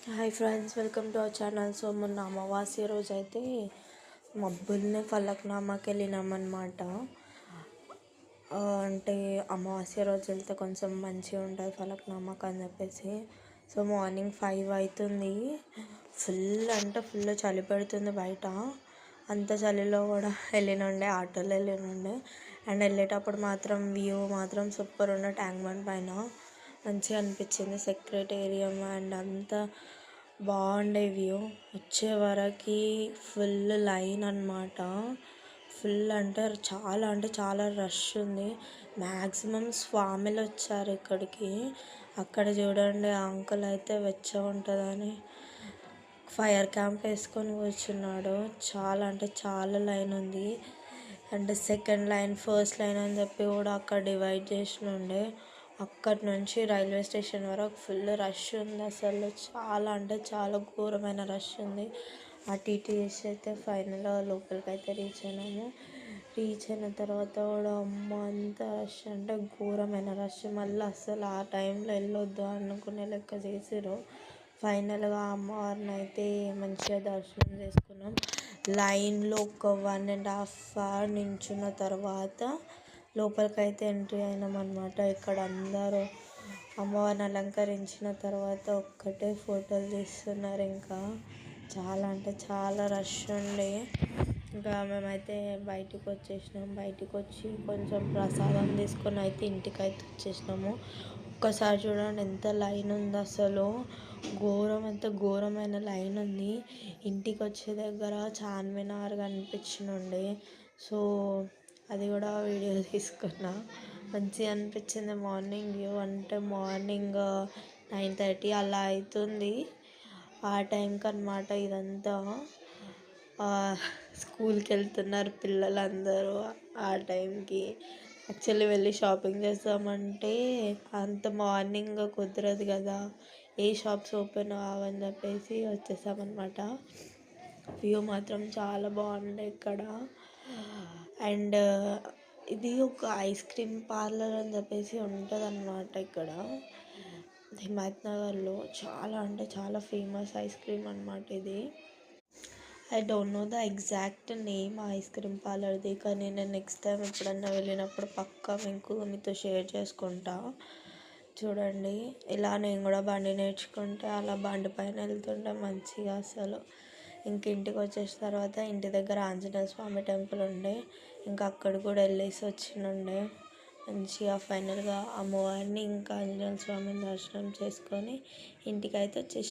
Hi friends, welcome to our channel. So మొన్న అమావాస్య రోజు అయితే మబ్బుల్నే ఫలక్నామాకి వెళ్ళినామన్నమాట. అంటే అమావాస్య రోజు వెళ్తే కొంచెం మంచిగా ఉంటుంది ఫలక్నామాకి అని చెప్పేసి. సో మార్నింగ్ 5 అవుతుంది. ఫుల్ అంటే ఫుల్ చలి పెడుతుంది బయట. అంత చలిలో కూడా వెళ్ళినుండే, ఆటోలో వెళ్ళినుండే. అండ్ వెళ్ళేటప్పుడు మాత్రం వ్యూ మాత్రం సూపర్ ఉండే. ట్యాంక్ బండ్ పైన మంచిగా అనిపించింది. సెక్రటేరియం అండ్ అంతా బాగుండే వ్యూ. వచ్చే వరకు ఫుల్ లైన్ అన్నమాట. ఫుల్ అంటే చాలా రష్ ఉంది. మ్యాక్సిమం స్వామిలు వచ్చారు ఇక్కడికి. అక్కడ చూడండి, ఆ అంకుల్ అయితే వెచ్చగా ఉంటుందని ఫైర్ క్యాంప్ వేసుకొని కూర్చున్నాడు. చాలా అంటే చాలా లైన్ ఉంది. And second line, first line అని చెప్పి కూడా అక్కడ డివైడ్ చేసి ఉండే. అక్కడి నుంచి రైల్వే స్టేషన్ వరకు ఫుల్ రష్ ఉంది. అసలు చాలా అంటే చాలా ఘోరమైన రష్ ఉంది. ఆ టీటీఎస్ అయితే ఫైనల్గా లోపలికి అయితే రీచ్ అయినాము. రీచ్ అయిన తర్వాత కూడా అమ్మ అంత రష్ అంటే ఘోరమైన రష్. మళ్ళీ అసలు ఆ టైంలో వెళ్ళొద్దు అనుకునే లెక్క చేసిర్రు. ఫైనల్గా అమ్మవారిని అయితే మంచిగా దర్శనం చేసుకున్నాం. లైన్లో ఒక 1.5 hour నించున్న తర్వాత లోపలికైతే ఎంట్రీ అయినాం అన్నమాట. ఇక్కడ అందరూ అమ్మవారిని అలంకరించిన తర్వాత ఒక్కటే ఫోటోలు తీస్తున్నారు. ఇంకా చాలా అంటే చాలా రష్ ఉండే. ఇంకా మేమైతే బయటికి వచ్చేసినాం. బయటికి వచ్చి కొంచెం ప్రసాదం తీసుకొని అయితే ఇంటికైతే వచ్చేసినాము. ఒక్కసారి చూడండి ఎంత లైన్ ఉంది. అసలు ఘోరమైన లైన్ ఉంది. ఇంటికి వచ్చే దగ్గర చార్మినార్ కనిపించినుండే. సో అది కూడా వీడియో తీసుకున్నా. మంచిగా అనిపించింది మార్నింగ్ వ్యూ. అంటే మార్నింగ్ 9:30 అలా అవుతుంది. ఆ టైంకి అన్నమాట ఇదంతా. స్కూల్కి వెళ్తున్నారు పిల్లలందరూ ఆ టైంకి. యాక్చువల్లీ వెళ్ళి షాపింగ్ చేద్దామంటే అంత మార్నింగ్ కుదరదు కదా, ఏ షాప్స్ ఓపెన్ కావని చెప్పేసి వచ్చేసామన్నమాట. వ్యూ మాత్రం చాలా బాగుండే ఇక్కడ. అండ్ ఇది ఒక ఐస్ క్రీమ్ పార్లర్ అని చెప్పేసి ఉంటుంది అన్నమాట ఇక్కడ హిమాయత్ నగర్లో. చాలా అంటే చాలా ఫేమస్ ఐస్ క్రీమ్ అన్నమాట ఇది. I don't know the exact name ice cream పార్లర్ది, కానీ నేను నెక్స్ట్ టైం ఎప్పుడన్నా వెళ్ళినప్పుడు పక్కా మీతో షేర్ చేసుకుంటా. చూడండి, ఇలా నేను కూడా బండి నేర్చుకుంటే అలా బండి పైన వెళ్తుంటే మంచిగా అసలు. ఇంక ఇంటికి వచ్చేసిన తర్వాత ఇంటి దగ్గర ఆంజనేయ స్వామి టెంపుల్ ఉండే. ఇంకా అక్కడ కూడా వెళ్ళేసి వచ్చినుండే. మంచిగా ఫైనల్గా అమ్మవారిని ఇంకా ఆంజనేయ స్వామిని దర్శనం చేసుకొని ఇంటికైతే వచ్చేసి